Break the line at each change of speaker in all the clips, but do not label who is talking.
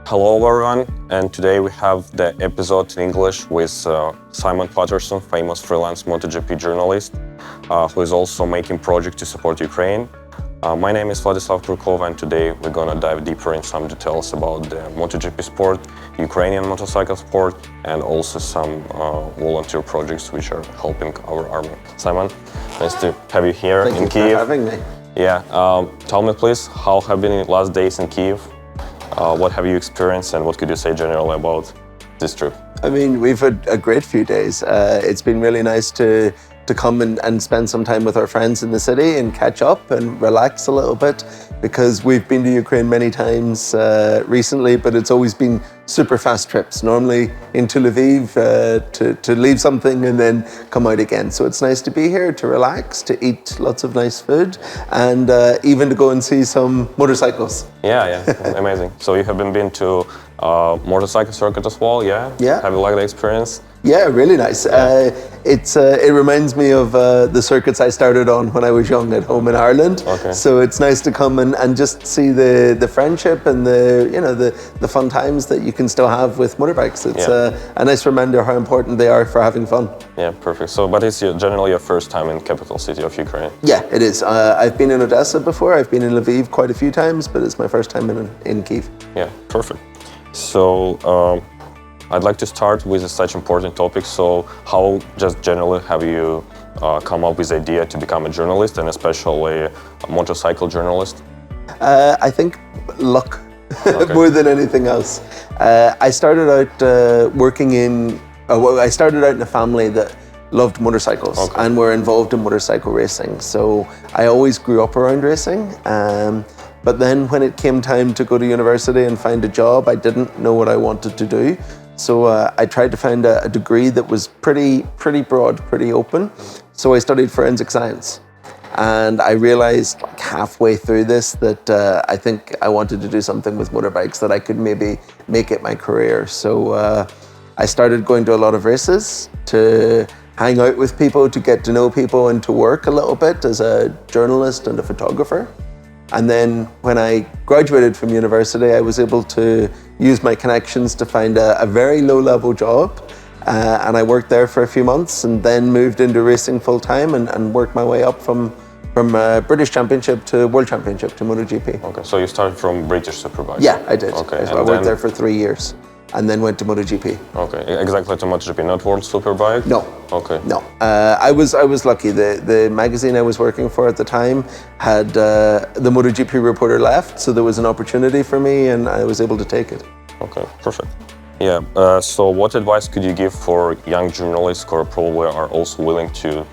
Hello everyone, and today we have the episode in English with Simon Patterson, famous freelance MotoGP journalist, who is also making project to support Ukraine. My name is Vladislav Krukov, and today we're gonna dive deeper in some details about the MotoGP sport, Ukrainian motorcycle sport, and also some volunteer projects which are helping our army. Simon, nice to have you here in Kyiv.
Thank you for having me.
Yeah, tell me please, how have been the last days in Kyiv? What have you experienced, and what could you say generally about this trip?
I mean, we've had a great few days. It's been really nice to come and spend some time with our friends in the city and catch up and relax a little bit, because we've been to Ukraine many times recently, but it's always been super fast trips, normally into Lviv to leave something and then come out again. So it's nice to be here, to relax, to eat lots of nice food, and even to go and see some motorcycles.
Yeah, amazing. So you have been to motorcycle circuit as well, yeah?
Yeah.
Have you liked the experience?
Yeah, really nice.
Yeah.
It reminds me of the circuits I started on when I was young at home in Ireland.
Okay.
So it's nice to come and just see the friendship and the fun times that you can still have with motorbikes. It's a nice reminder how important they are for having fun.
Yeah, perfect. So, but it's generally your first time in capital city of Ukraine?
Yeah, it is. I've been in Odessa before. I've been in Lviv quite a few times, but it's my first time in Kyiv.
Yeah, perfect. So, I'd like to start with such important topic. So how just generally have you come up with the idea to become a journalist, and especially a motorcycle journalist?
I think luck more than anything else. I started out working in, I started out in a family that loved motorcycles and were involved in motorcycle racing. So I always grew up around racing. But then when it came time to go to university and find a job, I didn't know what I wanted to do. So I tried to find a degree that was pretty broad, pretty open. So I studied forensic science. And I realized like halfway through this that I think I wanted to do something with motorbikes, that I could maybe make it my career. So I started going to a lot of races, to hang out with people, to get to know people, and to work a little bit as a journalist and a photographer. And then when I graduated from university, I was able to use my connections to find a very low-level job. And I worked there for a few months, and then moved into racing full-time and worked my way up from British Championship to World Championship to MotoGP.
Okay, so you started from British Superbike?
Yeah, I did.
Okay,
I worked there for 3 years, and then went to MotoGP.
Okay, exactly, to MotoGP, not World Superbike?
No.
Okay.
No. I was lucky. The magazine I was working for at the time had the MotoGP reporter left, so there was an opportunity for me, and I was able to take it.
Okay, perfect. Yeah, so what advice could you give for young journalists who probably are also willing to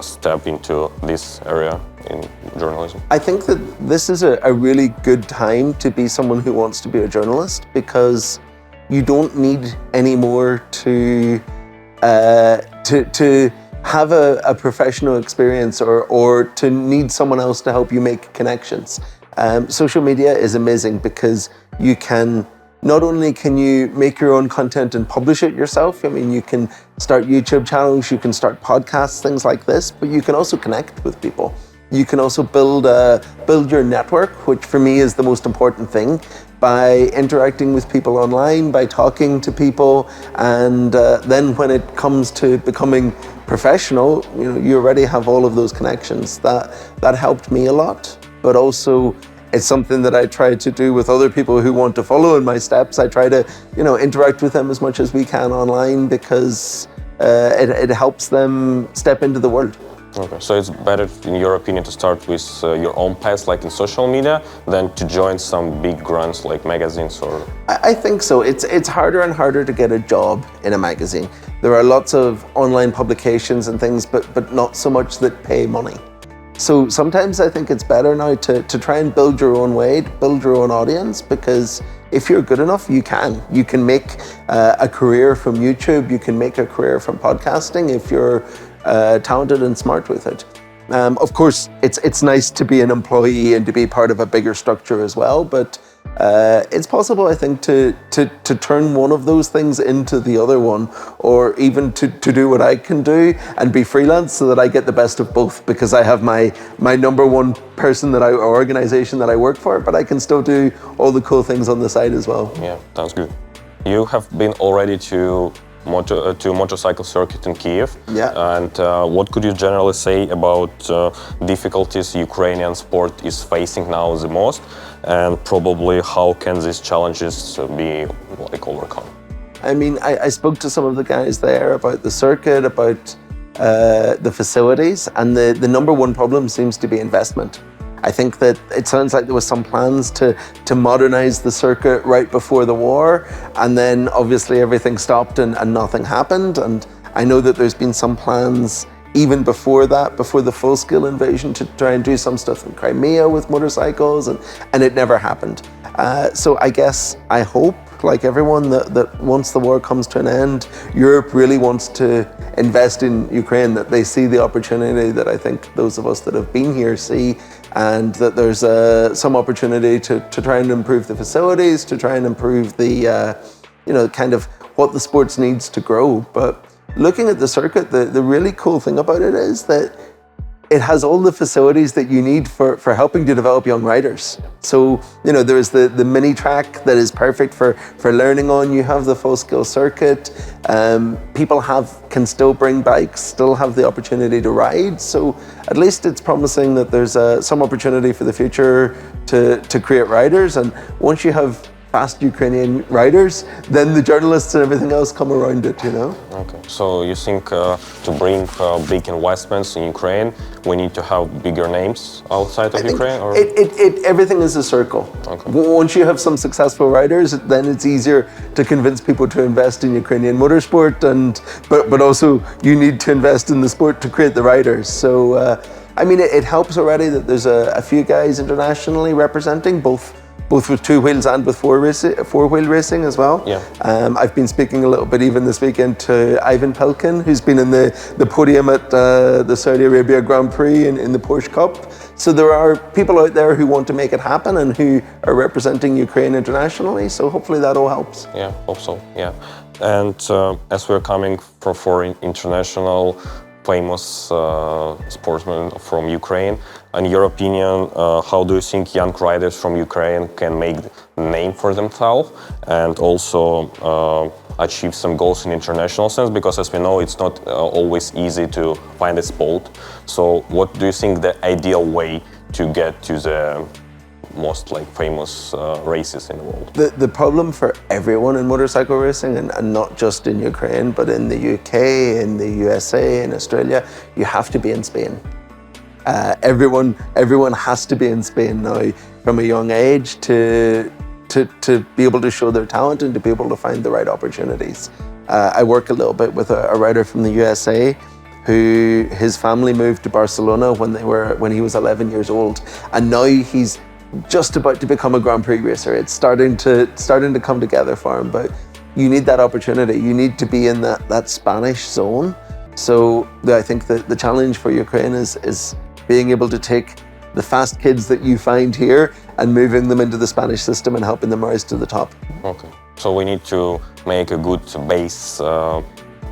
step into this area in journalism?
I think that this is a really good time to be someone who wants to be a journalist, because you don't need anymore to have a professional experience or to need someone else to help you make connections. Social media is amazing, because you can not only can you make your own content and publish it yourself. I mean, you can start YouTube channels, you can start podcasts, things like this, but you can also connect with people. You can also build your network, which for me is the most important thing, by interacting with people online, by talking to people, and then when it comes to becoming professional, you already have all of those connections. That helped me a lot, but also it's something that I try to do with other people who want to follow in my steps. I try to, interact with them as much as we can online, because it helps them step into the world.
Okay, so it's better, in your opinion, to start with your own path, like in social media, than to join some big grants like magazines or?
I think so. It's harder and harder to get a job in a magazine. There are lots of online publications and things, but not so much that pay money. So sometimes I think it's better now to try and build your own way, to build your own audience, because if you're good enough, you can make a career from YouTube, you can make a career from podcasting if you're talented and smart with it. Of course, it's nice to be an employee and to be part of a bigger structure as well, but It's possible, I think, to turn one of those things into the other one, or even to do what I can do and be freelance, so that I get the best of both, because I have my number one person or organization that I work for, but I can still do all the cool things on the side as well.
Yeah, sounds good. You have been already to motorcycle circuit in Kyiv.
Yeah.
And what could you generally say about difficulties Ukrainian sport is facing now the most, and probably how can these challenges be overcome?
I mean, I spoke to some of the guys there about the circuit, about the facilities, and the number one problem seems to be investment. I think that it sounds like there was some plans to modernize the circuit right before the war, and then obviously everything stopped and nothing happened. And I know that there's been some plans even before that, before the full-scale invasion, to try and do some stuff in Crimea with motorcycles, and it never happened. So I guess, I hope, like everyone, that once the war comes to an end, Europe really wants to invest in Ukraine, that they see the opportunity that I think those of us that have been here see, and that there's some opportunity to try and improve the facilities, to try and improve the, kind of what the sports needs to grow. But looking at the circuit, the really cool thing about it is that it has all the facilities that you need for helping to develop young riders. So, there's the mini track that is perfect for learning on. You have the full-scale circuit. People can still bring bikes, still have the opportunity to ride. So at least it's promising that there's some opportunity for the future to create riders. And once you have fast Ukrainian riders, then the journalists and everything else come around it,
Okay, so you think to bring big investments in Ukraine, we need to have bigger names outside of Ukraine? Or?
Everything is a circle.
Okay.
Once you have some successful riders, then it's easier to convince people to invest in Ukrainian motorsport, but also you need to invest in the sport to create the riders. So, it helps already that there's a few guys internationally representing both with two wheels and with four-wheel racing as well.
Yeah.
I've been speaking a little bit even this weekend to Ivan Pelkin, who's been in the podium at the Saudi Arabia Grand Prix in the Porsche Cup. So there are people out there who want to make it happen and who are representing Ukraine internationally. So hopefully that all helps.
Yeah, hope so. Yeah. And as we're coming for international famous sportsmen from Ukraine, in your opinion, how do you think young riders from Ukraine can make a name for themselves and also achieve some goals in international sense? Because as we know, it's not always easy to find a spot. So what do you think the ideal way to get to the most famous races in the world?
The problem for everyone in motorcycle racing, and not just in Ukraine, but in the UK, in the USA, in Australia, you have to be in Spain. Everyone has to be in Spain now from a young age to be able to show their talent and to be able to find the right opportunities. I work a little bit with a rider from the USA who his family moved to Barcelona when he was 11 years old, and now he's just about to become a Grand Prix racer. It's starting to come together for him, but you need that opportunity. You need to be in that Spanish zone. So I think that the challenge for Ukraine is being able to take the fast kids that you find here and moving them into the Spanish system and helping them rise to the top.
Okay, so we need to make a good base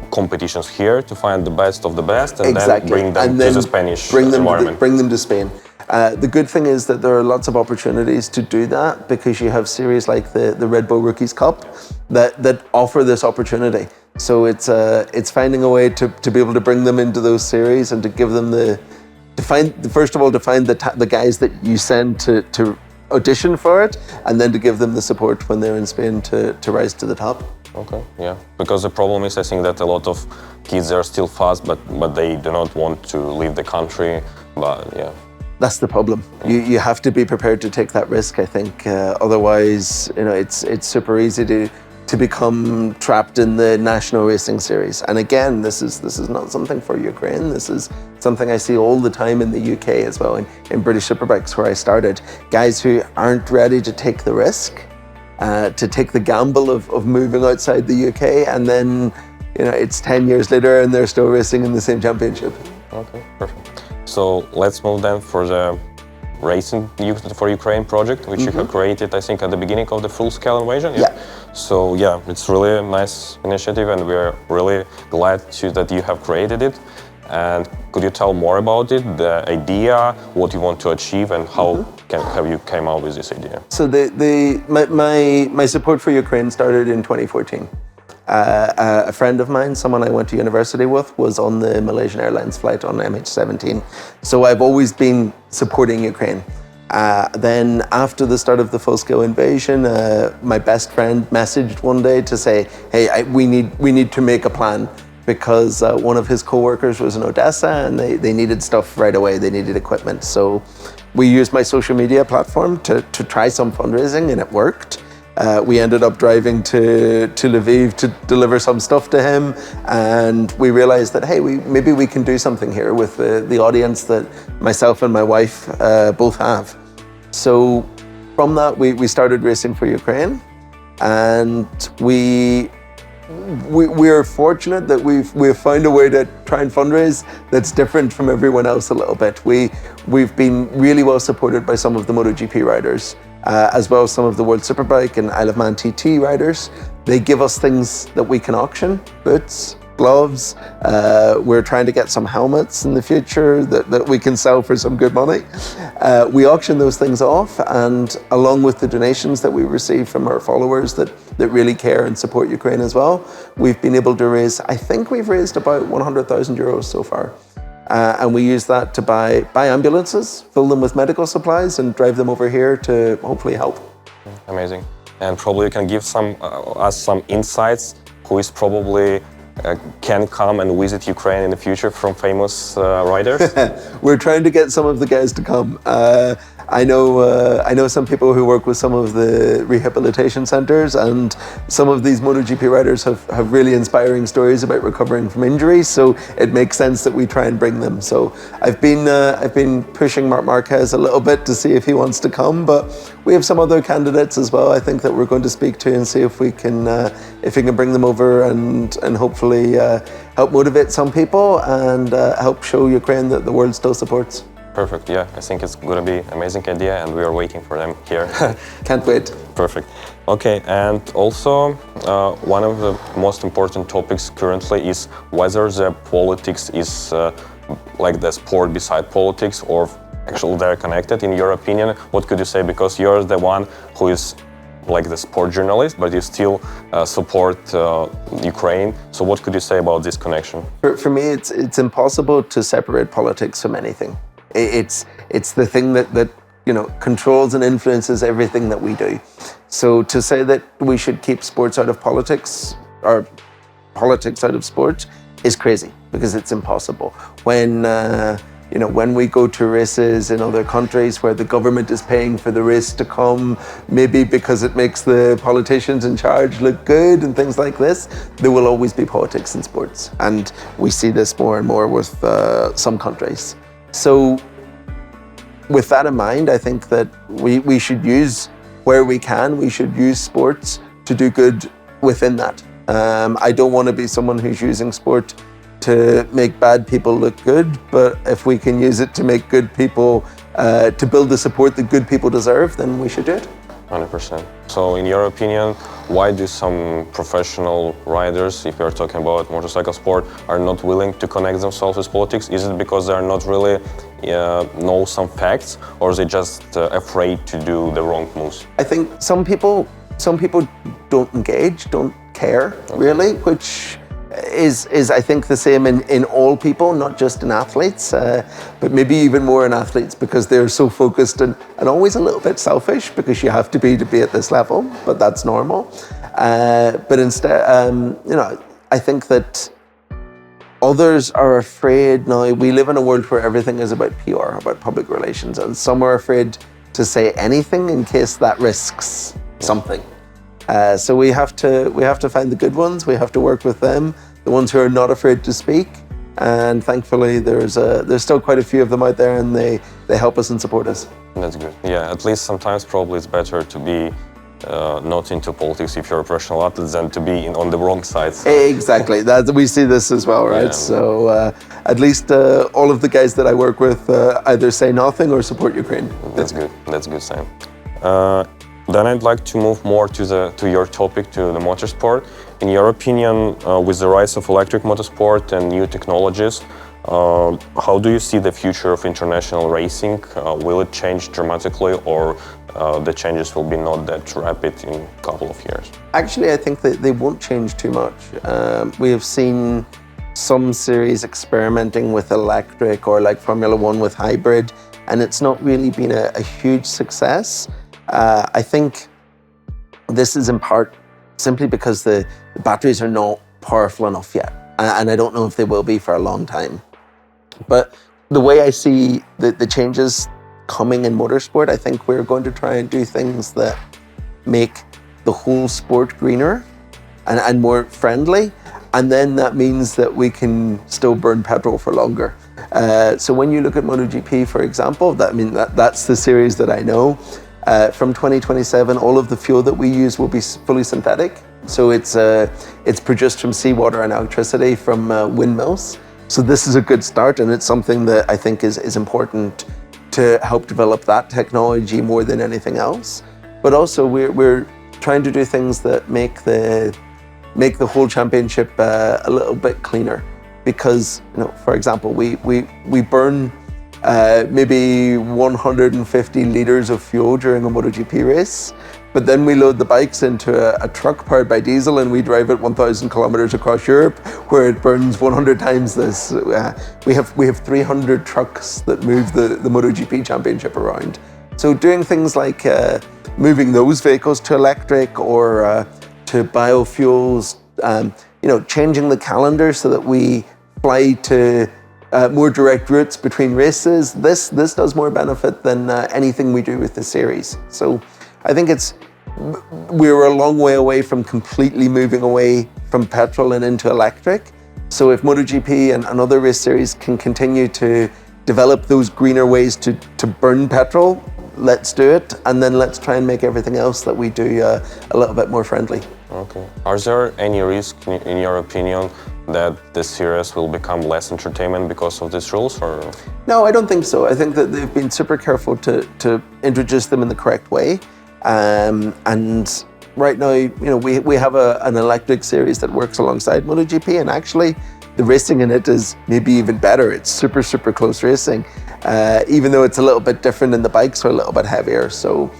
competitions here to find the best of the best, and
exactly.
Then bring them to the Spanish environment.
Bring them to Spain. The good thing is that there are lots of opportunities to do that, because you have series like the Red Bull Rookies Cup that offer this opportunity. So it's finding a way to be able to bring them into those series and to give them to find the guys that you send to audition for it, and then to give them the support when they're in Spain to rise to the top.
Okay, yeah. Because the problem is, I think that a lot of kids are still fast, but they do not want to leave the country. But yeah.
That's the problem. You have to be prepared to take that risk, I think. Otherwise, it's super easy to become trapped in the national racing series. And again, this is not something for Ukraine. This is something I see all the time in the UK as well, in British Superbikes where I started. Guys who aren't ready to take the risk, to take the gamble of moving outside the UK, and then it's 10 years later and they're still racing in the same championship.
Okay, perfect. So let's move then for the racing for Ukraine project, which you have created, I think, at the beginning of the full-scale invasion.
Yeah.
So yeah, it's really a nice initiative, and we're really glad that you have created it. And could you tell more about it, the idea, what you want to achieve, and how have you came out with this idea?
So my support for Ukraine started in 2014. A friend of mine, someone I went to university with, was on the Malaysian Airlines flight on MH17. So I've always been supporting Ukraine. Then after the start of the full-scale invasion, my best friend messaged one day to say, hey, we need to make a plan, because one of his co-workers was in Odessa and they needed stuff right away. They needed equipment. So we used my social media platform to try some fundraising, and it worked. We ended up driving to Lviv to deliver some stuff to him, and we realized that, hey, maybe we can do something here with the audience that myself and my wife both have. So from that, we started racing for Ukraine, and we're fortunate that we've found a way to try and fundraise that's different from everyone else a little bit. We've been really well supported by some of the MotoGP riders, as well as some of the World Superbike and Isle of Man TT riders. They give us things that we can auction: boots, gloves. We're trying to get some helmets in the future that we can sell for some good money. We auction those things off, and along with the donations that we receive from our followers that really care and support Ukraine as well, we've been able to raise, I think we've raised about 100,000 euros so far. And we use that to buy ambulances, fill them with medical supplies, and drive them over here to hopefully help.
Amazing. And probably you can give us some insights who is probably can come and visit Ukraine in the future from famous riders?
We're trying to get some of the guys to come. I know some people who work with some of the rehabilitation centers, and some of these MotoGP riders have really inspiring stories about recovering from injuries. So it makes sense that we try and bring them. So I've been pushing Marc Marquez a little bit to see if he wants to come, but we have some other candidates as well. I think that we're going to speak to and see if we can bring them over and hopefully help motivate some people and help show Ukraine that the world still supports.
Perfect, yeah, I think it's going to be an amazing idea, and we are waiting for them here.
Can't wait.
Perfect. Okay, and also one of the most important topics currently is whether the politics is like the sport beside politics, or actually they're connected. In your opinion, what could you say? Because you're the one who is like the sport journalist, but you still support Ukraine. So what could you say about this connection?
For me, it's impossible to separate politics from anything. It's the thing that controls and influences everything that we do. So to say that we should keep sports out of politics, or politics out of sport, is crazy, because it's impossible. When we go to races in other countries where the government is paying for the race to come, maybe because it makes the politicians in charge look good and things like this, there will always be politics in sports. And we see this more and more with some countries. So with that in mind, I think that we should use, where we can, we should use sports to do good within that. I don't want to be someone who's using sport to make bad people look good, but if we can use it to make good people, to build the support that good people deserve, then we should do it.
100%. So in your opinion, why do some professional riders, if you're talking about motorcycle sport, are not willing to connect themselves with politics? Is it because they're not really know some facts, or are they just afraid to do the wrong moves?
I think some people don't engage, don't care, really, which is I think the same in all people, not just in athletes, but maybe even more in athletes, because they're so focused and always a little bit selfish, because you have to be at this level, but that's normal. But instead, I think that others are afraid now. We live in a world where everything is about PR, about public relations, and some are afraid to say anything in case that risks something. So we have to find the good ones. We have to work with them, the ones who are not afraid to speak. And thankfully, there's still quite a few of them out there, and they help us and support us.
That's good. Yeah, at least sometimes probably it's better to be not into politics if you're a professional athlete than to be on the wrong side. So.
Exactly. We see this as well, right? Yeah. So at least all of the guys that I work with either say nothing or support Ukraine.
That's good. That's good, Sam. Then I'd like to move more to your topic, to the motorsport. In your opinion, with the rise of electric motorsport and new technologies, how do you see the future of international racing? Will it change dramatically, or the changes will be not that rapid in a couple of years?
Actually, I think that they won't change too much. We have seen some series experimenting with electric, or like Formula One with hybrid, and it's not really been a huge success. I think this is in part simply because the batteries are not powerful enough yet, and I don't know if they will be for a long time. But the way I see the changes coming in motorsport, I think we're going to try and do things that make the whole sport greener and more friendly. And then that means that we can still burn petrol for longer. So when you look at MotoGP, for example, that's the series that I know. From 2027, all of the fuel that we use will be fully synthetic. So it's produced from seawater and electricity from windmills. So this is a good start, and it's something that I think is important to help develop that technology more than anything else. But also we're trying to do things that make the whole championship a little bit cleaner. Because, for example, we burn maybe 150 liters of fuel during a MotoGP race, but then we load the bikes into a truck powered by diesel and we drive it 1,000 kilometers across Europe, where it burns 100 times this. We have 300 trucks that move the MotoGP championship around. So doing things like moving those vehicles to electric or to biofuels, changing the calendar so that we fly to more direct routes between races. This does more benefit than anything we do with the series. So I think we're a long way away from completely moving away from petrol and into electric. So if MotoGP and other race series can continue to develop those greener ways to burn petrol, let's do it, and then let's try and make everything else that we do a little bit more friendly.
Okay. Are there any risk, in your opinion, that the series will become less entertainment because of these rules, or?
No, I don't think so. I think that they've been super careful to introduce them in the correct way. And right now, we have an electric series that works alongside MotoGP, and actually the racing in it is maybe even better. It's super, super close racing, even though it's a little bit different and the bikes are a little bit heavier. So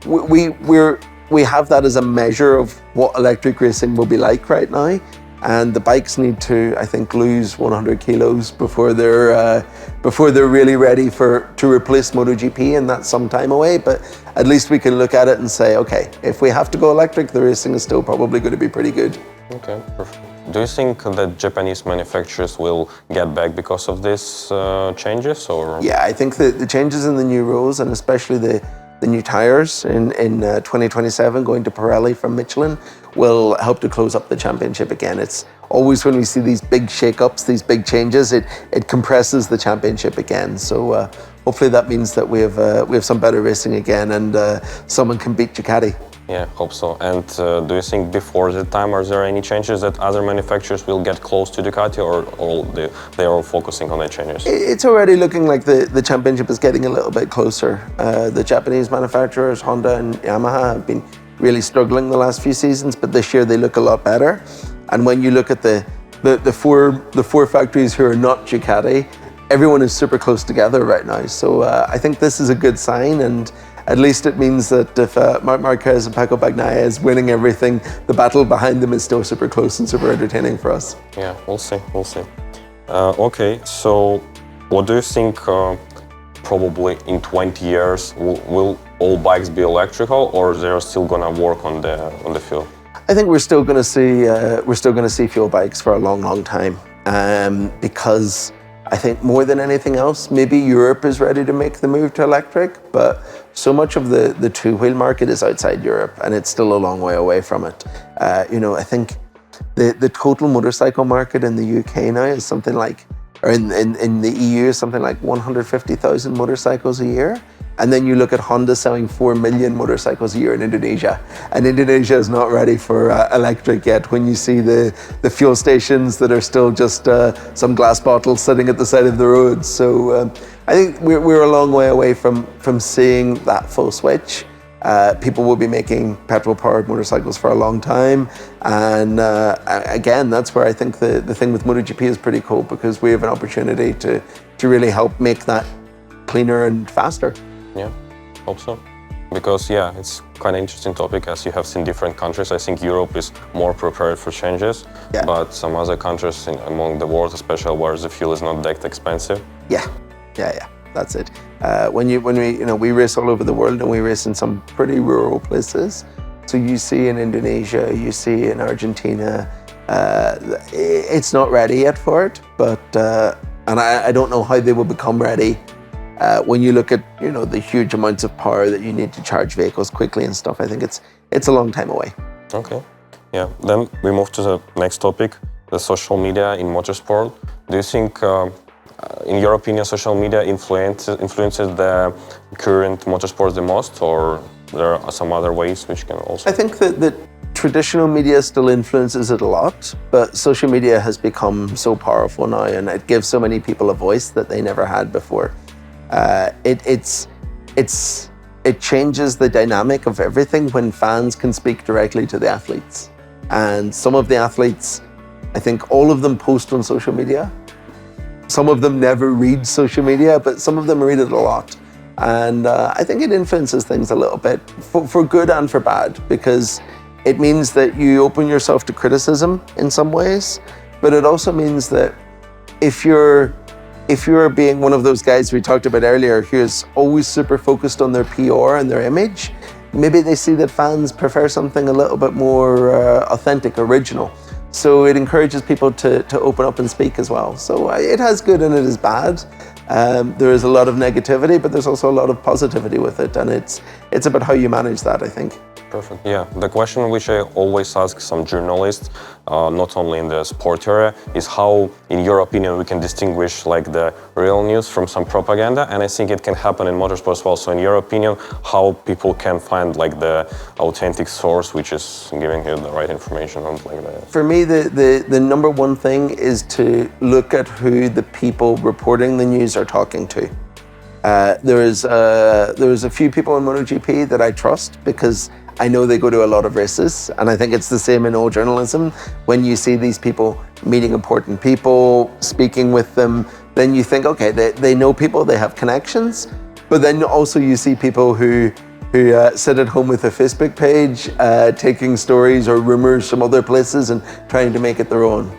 we have that as a measure of what electric racing will be like right now. And the bikes need to, I think, lose 100 kilos before they're really ready to replace MotoGP, and that's some time away. But at least we can look at it and say, okay, if we have to go electric, the racing is still probably going to be pretty good.
Okay, perfect. Do you think that Japanese manufacturers will get back because of these changes, or?
Yeah, I think that the changes in the new rules, and especially the new tires in 2027 going to Pirelli from Michelin, will help to close up the championship again. It's always when we see these big shake-ups, these big changes, it compresses the championship again. So hopefully that means that we have some better racing again, and someone can beat Ducati.
Yeah, hope so. And do you think before that time, are there any changes that other manufacturers will get close to Ducati, or they are all focusing on the changes?
It's already looking like the championship is getting a little bit closer. The Japanese manufacturers, Honda and Yamaha, have been really struggling the last few seasons, but this year they look a lot better. And when you look at the four factories who are not Ducati, everyone is super close together right now. So I think this is a good sign, and at least it means that if Marc Marquez and Paco Bagnaia is winning everything, the battle behind them is still super close and super entertaining for us.
Yeah, we'll see. Okay, so what do you think probably in 20 years will all bikes be electrical, or they're still gonna work on the fuel?
I think we're still gonna see fuel bikes for a long, long time, because I think more than anything else, maybe Europe is ready to make the move to electric, but so much of the two-wheel market is outside Europe, and it's still a long way away from it. I think the total motorcycle market in the UK now is something like, or in the EU is something like 150,000 motorcycles a year. And then you look at Honda selling 4 million motorcycles a year in Indonesia, and Indonesia is not ready for electric yet. When you see the fuel stations that are still just some glass bottles sitting at the side of the road. So I think we're a long way away from seeing that full switch. People will be making petrol-powered motorcycles for a long time, and again, that's where I think the thing with MotoGP is pretty cool, because we have an opportunity to really help make that cleaner and faster.
Yeah, hope so. Because yeah, it's quite an interesting topic, as you have seen different countries. I think Europe is more prepared for changes, but some other countries among the world, especially where the fuel is not that expensive.
Yeah, that's it. When we race all over the world, and we race in some pretty rural places. So you see in Indonesia, you see in Argentina, it's not ready yet for it, but and I don't know how they will become ready. When you look at the huge amounts of power that you need to charge vehicles quickly and stuff, I think it's a long time away.
Okay, yeah. Then we move to the next topic, the social media in motorsport. Do you think, in your opinion, social media influences the current motorsport the most, or there are some other ways which can also?
I think that traditional media still influences it a lot, but social media has become so powerful now, and it gives so many people a voice that they never had before. It changes the dynamic of everything when fans can speak directly to the athletes. And some of the athletes, I think all of them post on social media. Some of them never read social media, but some of them read it a lot. And I think it influences things a little bit, for good and for bad, because it means that you open yourself to criticism in some ways, but it also means that if you're being one of those guys we talked about earlier, who's always super focused on their PR and their image, maybe they see that fans prefer something a little bit more authentic, original. So it encourages people to open up and speak as well. So it has good and it is bad. There is a lot of negativity, but there's also a lot of positivity with it, and it's about how you manage that, I think.
Perfect. Yeah, the question which I always ask some journalists, not only in the sport area, is how, in your opinion, we can distinguish like the real news from some propaganda, and I think it can happen in motorsport as well. So in your opinion, how people can find like the authentic source which is giving you the right information and like that?
For me, the number one thing is to look at who the people reporting the news are talking to. There is a few people in MotoGP that I trust, because I know they go to a lot of races, and I think it's the same in all journalism. When you see these people meeting important people, speaking with them, then you think, okay, they know people, they have connections. But then also you see people who sit at home with a Facebook page, taking stories or rumors from other places and trying to make it their own.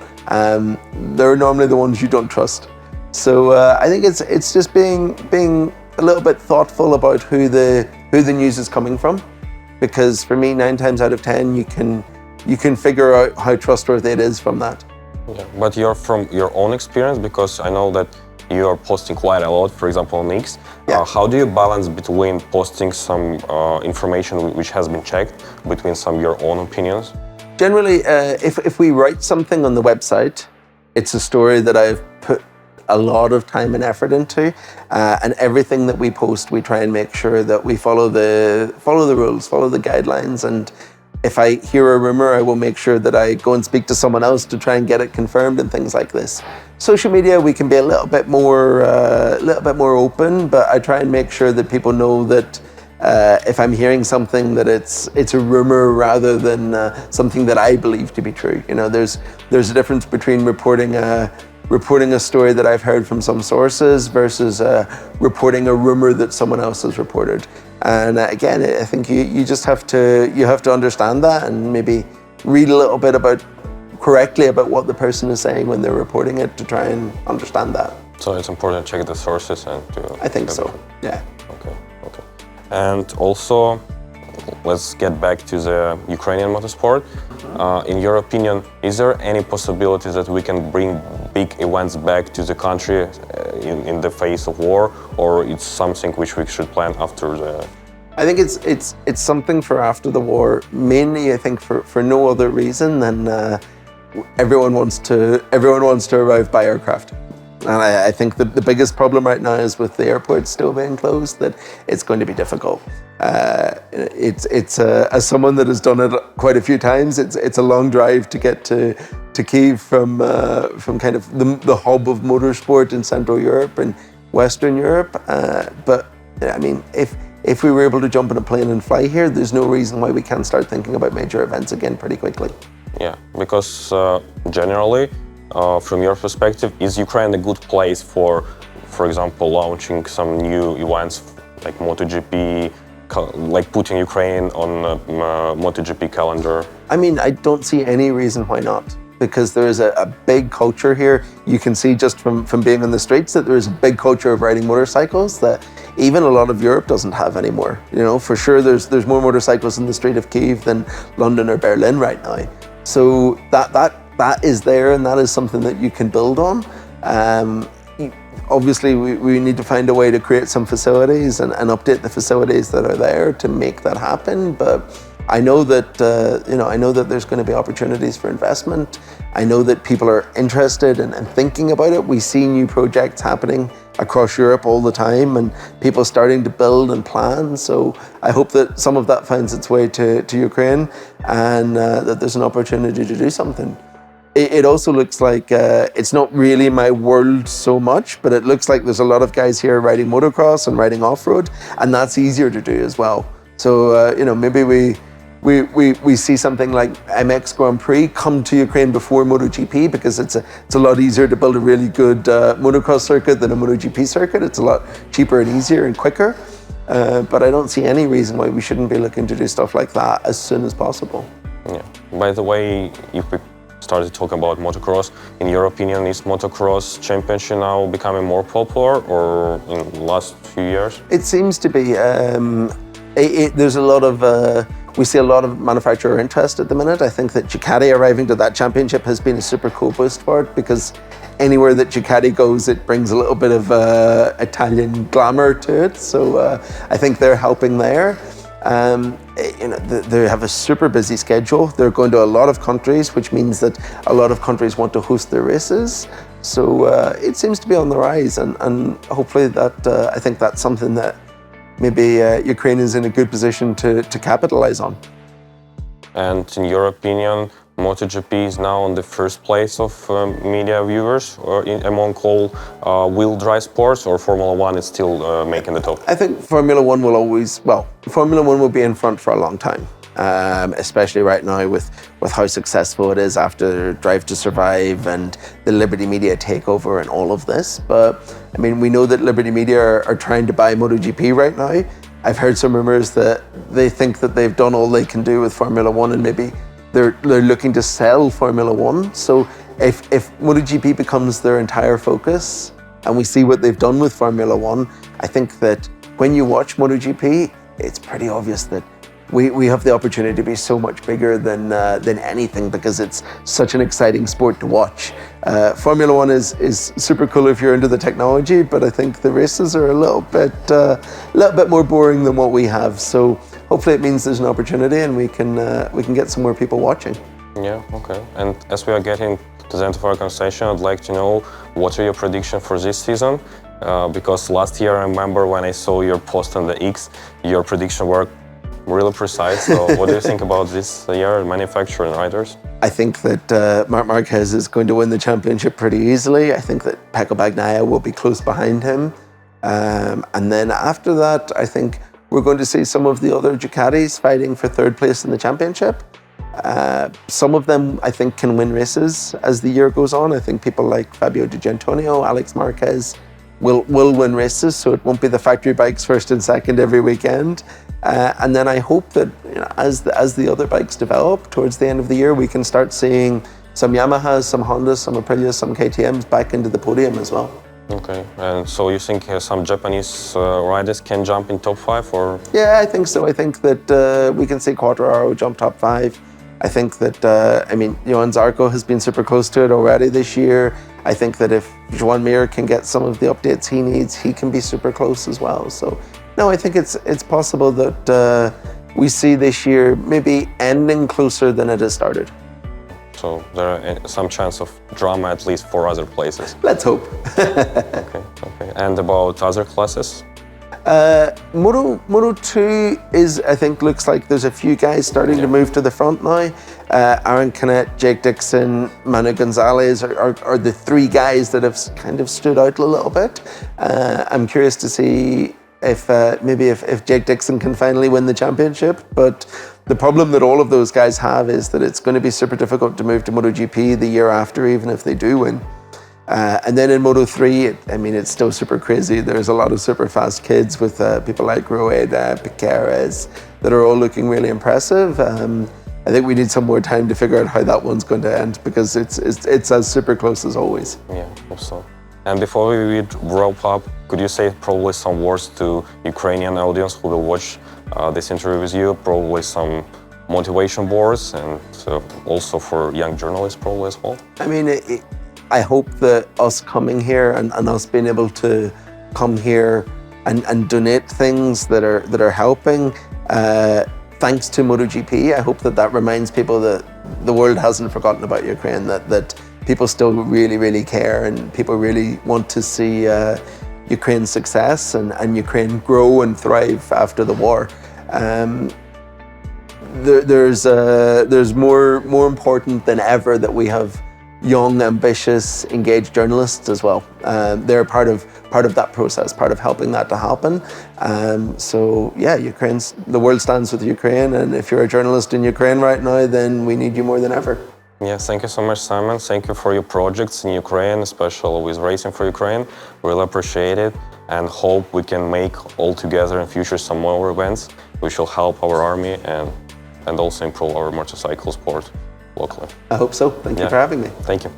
They're normally the ones you don't trust. So I think it's just being a little bit thoughtful about who the news is coming from. Because for me, 9 times out of 10, you can figure out how trustworthy it is from that.
Yeah, but you're from your own experience, because I know that you are posting quite a lot, for example, on X.
Yeah.
How do you balance between posting some information which has been checked, between some your own opinions?
Generally, if we write something on the website, it's a story that I've put a lot of time and effort into, and everything that we post, we try and make sure that we follow the rules, follow the guidelines. And if I hear a rumor, I will make sure that I go and speak to someone else to try and get it confirmed and things like this. Social media, we can be a little bit more open, but I try and make sure that people know that if I'm hearing something, that it's a rumor rather than something that I believe to be true. There's a difference between reporting a story that I've heard from some sources versus reporting a rumor that someone else has reported. And again, I think you just have to understand that, and maybe read a little bit correctly about what the person is saying when they're reporting it, to try and understand that.
So it's important to check the sources and to...
I think so, yeah.
Okay. And also, let's get back to the Ukrainian motorsport. In your opinion, is there any possibility that we can bring big events back to the country in the face of war, or it's something which we should plan after the...
I think it's something for after the war, mainly I think for no other reason than everyone wants to arrive by aircraft. And I think the biggest problem right now is with the airport still being closed, that it's going to be difficult. As someone that has done it quite a few times, it's a long drive to get to Kyiv from kind of the hub of motorsport in Central Europe and Western Europe. But I mean, if we were able to jump in a plane and fly here, there's no reason why we can't start thinking about major events again pretty quickly.
Yeah, because generally, from your perspective, is Ukraine a good place for example, launching some new events like MotoGP, like putting Ukraine on MotoGP calendar?
I mean, I don't see any reason why not, because there is a big culture here. You can see just from being on the streets that there is a big culture of riding motorcycles that even a lot of Europe doesn't have anymore. You know, for sure there's more motorcycles in the street of Kyiv than London or Berlin right now. So that is there, and that is something that you can build on. Obviously, we need to find a way to create some facilities and update the facilities that are there to make that happen. But I know that I know that there's going to be opportunities for investment. I know that people are interested and thinking about it. We see new projects happening across Europe all the time, and people starting to build and plan. So I hope that some of that finds its way to Ukraine, and that there's an opportunity to do something. It also looks like it's not really my world so much, but it looks like there's a lot of guys here riding motocross and riding off-road, and that's easier to do as well. So maybe we see something like MX Grand Prix come to Ukraine before MotoGP, because it's a lot easier to build a really good motocross circuit than a MotoGP circuit. It's a lot cheaper and easier and quicker. But I don't see any reason why we shouldn't be looking to do stuff like that as soon as possible.
Yeah. By the way, if we started talking about motocross, in your opinion, is motocross championship now becoming more popular, or in the last few years?
It seems to be. There's a lot of we see a lot of manufacturer interest at the minute. I think that Ducati arriving to that championship has been a super cool boost for it, because anywhere that Ducati goes, it brings a little bit of Italian glamour to it. So I think they're helping there. They have a super busy schedule. They're going to a lot of countries, which means that a lot of countries want to host their races. So it seems to be on the rise, and hopefully that I think that's something that maybe Ukraine is in a good position to capitalize on.
And in your opinion, MotoGP is now on the first place of media viewers, or among all wheel-drive sports, or Formula One is still making the top?
I think Formula One will Formula One will be in front for a long time, especially right now with how successful it is after Drive to Survive and the Liberty Media takeover and all of this. But I mean, we know that Liberty Media are trying to buy MotoGP right now. I've heard some rumors that they think that they've done all they can do with Formula One, and maybe they're looking to sell Formula One. So if MotoGP becomes their entire focus, and we see what they've done with Formula One, I think that when you watch MotoGP, it's pretty obvious that we have the opportunity to be so much bigger than anything, because it's such an exciting sport to watch. Formula One is super cool if you're into the technology, but I think the races are a little bit more boring than what we have. So hopefully it means there's an opportunity, and we can get some more people watching.
Yeah, okay. And as we are getting to the end of our conversation, I'd like to know, what are your predictions for this season? Because last year, I remember when I saw your post on the X, your prediction were really precise. So what do you think about this year, manufacturer and riders? I
think that Marc Marquez is going to win the championship pretty easily. I think that Pecco Bagnaia will be close behind him. And then after that, I think we're going to see some of the other Ducatis fighting for third place in the championship. Some of them, I think, can win races as the year goes on. I think people like Fabio Di Giannantonio, Alex Marquez will win races, so it won't be the factory bikes first and second every weekend. And then I hope that as the other bikes develop towards the end of the year, we can start seeing some Yamahas, some Hondas, some Aprilias, some KTMs back into the podium as well.
Okay, and so you think some Japanese riders can jump in top 5, or?
Yeah, I think so. I think that we can see Quartararo jump top 5. I think that, Johan Zarco has been super close to it already this year. I think that if Joan Mir can get some of the updates he needs, he can be super close as well. So, no, I think it's possible that we see this year maybe ending closer than it has started.
So there are some chance of drama at least for other places.
Let's hope.
Okay. And about other classes?
Moto 2 is, I think, looks like there's a few guys starting to move to the front now. Aaron Canet, Jake Dixon, Manu Gonzalez are the three guys that have kind of stood out a little bit. I'm curious to see if maybe Jake Dixon can finally win the championship. But the problem that all of those guys have is that it's going to be super difficult to move to MotoGP the year after, even if they do win. And then in Moto 3, it's still super crazy. There's a lot of super fast kids with people like Rueda, Piqueras, that are all looking really impressive. I think we need some more time to figure out how that one's going to end, because it's as super close as always.
Yeah, hope so. And before we wrap up, could you say probably some words to Ukrainian audience who will watch this interview with you? Probably some motivation words, and also for young journalists probably as well.
I hope that us coming here and us being able to come here and donate things that are helping, thanks to MotoGP, I hope that reminds people that the world hasn't forgotten about Ukraine, that people still really, really care, and people really want to see Ukraine's success and Ukraine grow and thrive after the war. There's more important than ever that we have young, ambitious, engaged journalists as well. They're part of that process, part of helping that to happen. So yeah, the world stands with Ukraine, and if you're a journalist in Ukraine right now, then we need you more than ever.
Yeah, thank you so much, Simon. Thank you for your projects in Ukraine, especially with Racing for Ukraine. Really appreciate it, and hope we can make all together in future some more events which will help our army and also improve our motorcycle sport locally.
I hope so. Thank you for having me.
Thank you.